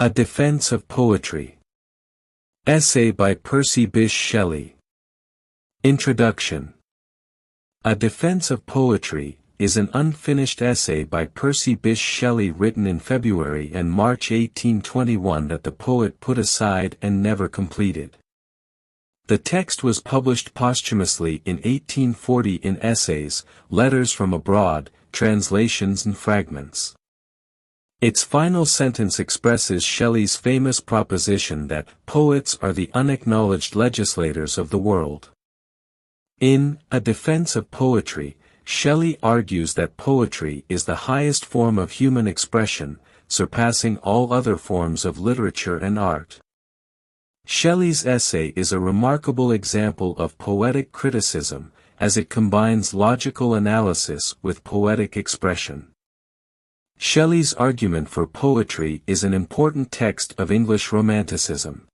A Defense of Poetry. Essay by PB Shelley. Introduction. A Defense of Poetry is an unfinished essay by PB Shelley written in February and March 1821 that the poet put aside and never completed. The text was published posthumously in 1840 in Essays, Letters from Abroad, Translations and Fragments. Its final sentence expresses Shelley's famous proposition that poets are the unacknowledged legislators of the world. In A Defense of Poetry, Shelley argues that poetry is the highest form of human expression, surpassing all other forms of literature and art. Shelley's essay is a remarkable example of poetic criticism, as it combines logical analysis with poetic expression. Shelley's argument for poetry is an important text of English Romanticism.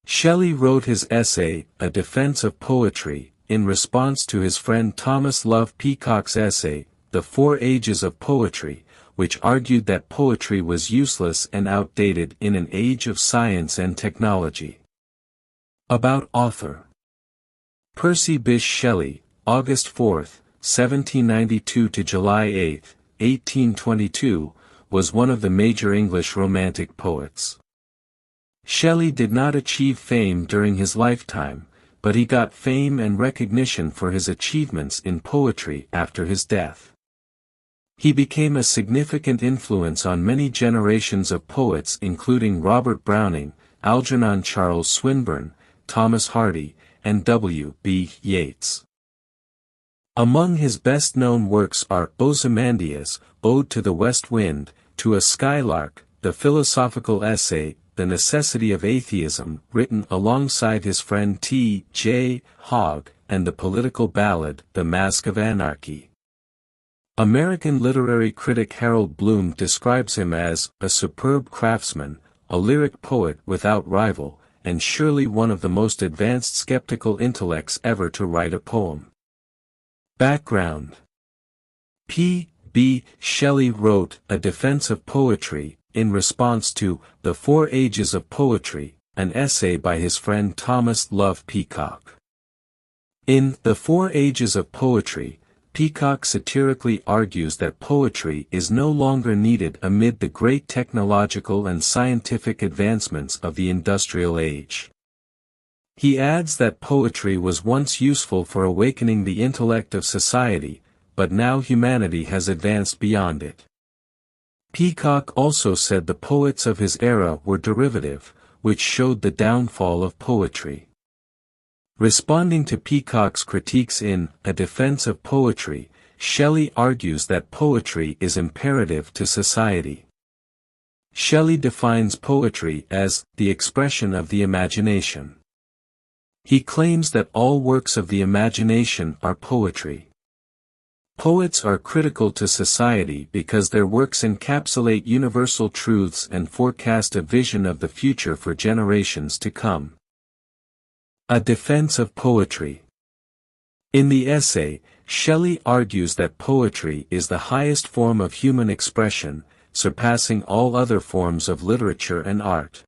Shelley wrote his essay, A Defense of Poetry, in response to his friend Thomas Love Peacock's essay, The 4 Ages of Poetry, which argued that poetry was useless and outdated in an age of science and technology. About author. PB Shelley, August 4, 1792 to July 8, 1822, was one of the major English Romantic poets. Shelley did not achieve fame during his lifetime, but he got fame and recognition for his achievements in poetry after his death. He became a significant influence on many generations of poets including Robert Browning, Algernon Charles Swinburne, Thomas Hardy, and W.B. Yeats. Among his best-known works are Ozymandias, Ode to the West Wind, To a Skylark, the philosophical essay, The Necessity of Atheism, written alongside his friend T. J. Hogg, and the political ballad, The Mask of Anarchy. American literary critic Harold Bloom describes him as a superb craftsman, a lyric poet without rival, and surely one of the most advanced skeptical intellects ever to write a poem. Background. P.B. Shelley wrote A Defense of Poetry, in response to The 4 Ages of Poetry, an essay by his friend Thomas Love Peacock. In The 4 Ages of Poetry, Peacock satirically argues that poetry is no longer needed amid the great technological and scientific advancements of the industrial age. He adds that poetry was once useful for awakening the intellect of society, but now humanity has advanced beyond it. Peacock also said the poets of his era were derivative, which showed the downfall of poetry. Responding to Peacock's critiques in A Defense of Poetry, Shelley argues that poetry is imperative to society. Shelley defines poetry as the expression of the imagination. He claims that all works of the imagination are poetry. Poets are critical to society because their works encapsulate universal truths and forecast a vision of the future for generations to come. A Defense of Poetry. In the essay, Shelley argues that poetry is the highest form of human expression, surpassing all other forms of literature and art.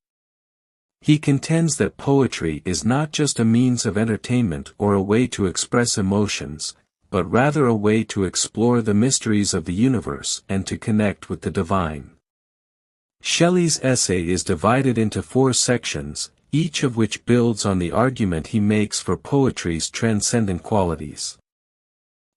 He contends that poetry is not just a means of entertainment or a way to express emotions, but rather a way to explore the mysteries of the universe and to connect with the divine. Shelley's essay is divided into 4 sections, each of which builds on the argument he makes for poetry's transcendent qualities.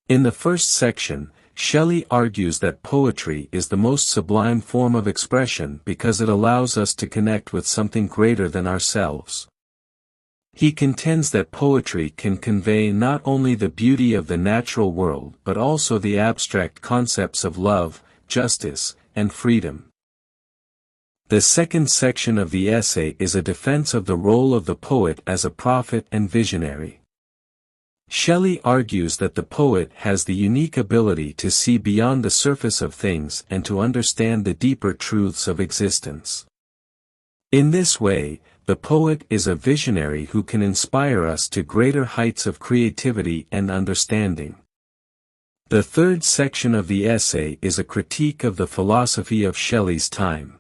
In the first section, Shelley argues that poetry is the most sublime form of expression because it allows us to connect with something greater than ourselves. He contends that poetry can convey not only the beauty of the natural world but also the abstract concepts of love, justice, and freedom. The second section of the essay is a defense of the role of the poet as a prophet and visionary. Shelley argues that the poet has the unique ability to see beyond the surface of things and to understand the deeper truths of existence. In this way, the poet is a visionary who can inspire us to greater heights of creativity and understanding. The third section of the essay is a critique of the philosophy of Shelley's time.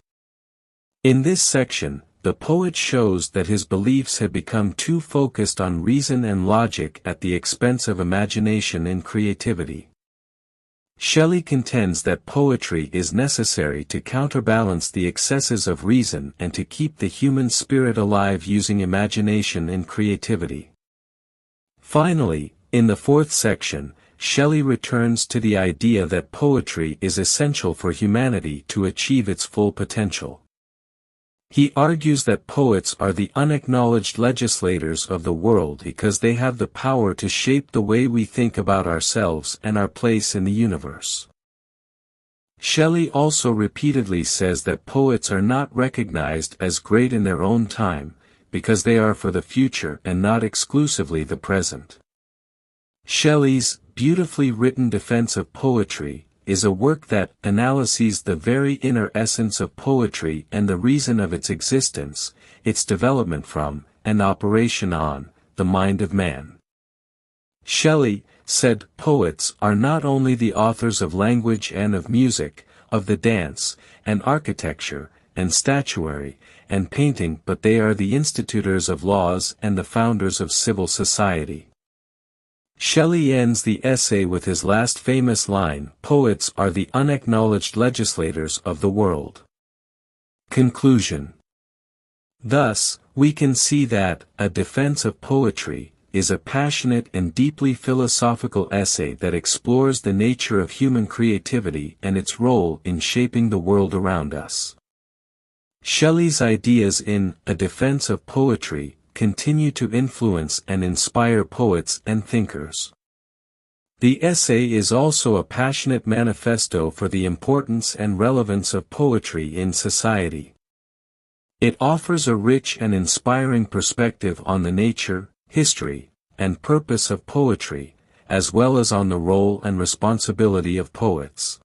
In this section, the poet shows that his beliefs had become too focused on reason and logic at the expense of imagination and creativity. Shelley contends that poetry is necessary to counterbalance the excesses of reason and to keep the human spirit alive using imagination and creativity. Finally, in the fourth section, Shelley returns to the idea that poetry is essential for humanity to achieve its full potential. He argues that poets are the unacknowledged legislators of the world because they have the power to shape the way we think about ourselves and our place in the universe. Shelley also repeatedly says that poets are not recognized as great in their own time, because they are for the future and not exclusively the present. Shelley's beautifully written defense of poetry is a work that analyses the very inner essence of poetry and the reason of its existence, its development from, and operation on, the mind of man. Shelley said poets are not only the authors of language and of music, of the dance, and architecture, and statuary, and painting, but they are the institutors of laws and the founders of civil society. Shelley ends the essay with his last famous line, "Poets are the unacknowledged legislators of the world." Conclusion. Thus, we can see that, A Defense of Poetry, is a passionate and deeply philosophical essay that explores the nature of human creativity and its role in shaping the world around us. Shelley's ideas in A Defense of Poetry continue to influence and inspire poets and thinkers. The essay is also a passionate manifesto for the importance and relevance of poetry in society. It offers a rich and inspiring perspective on the nature, history, and purpose of poetry, as well as on the role and responsibility of poets.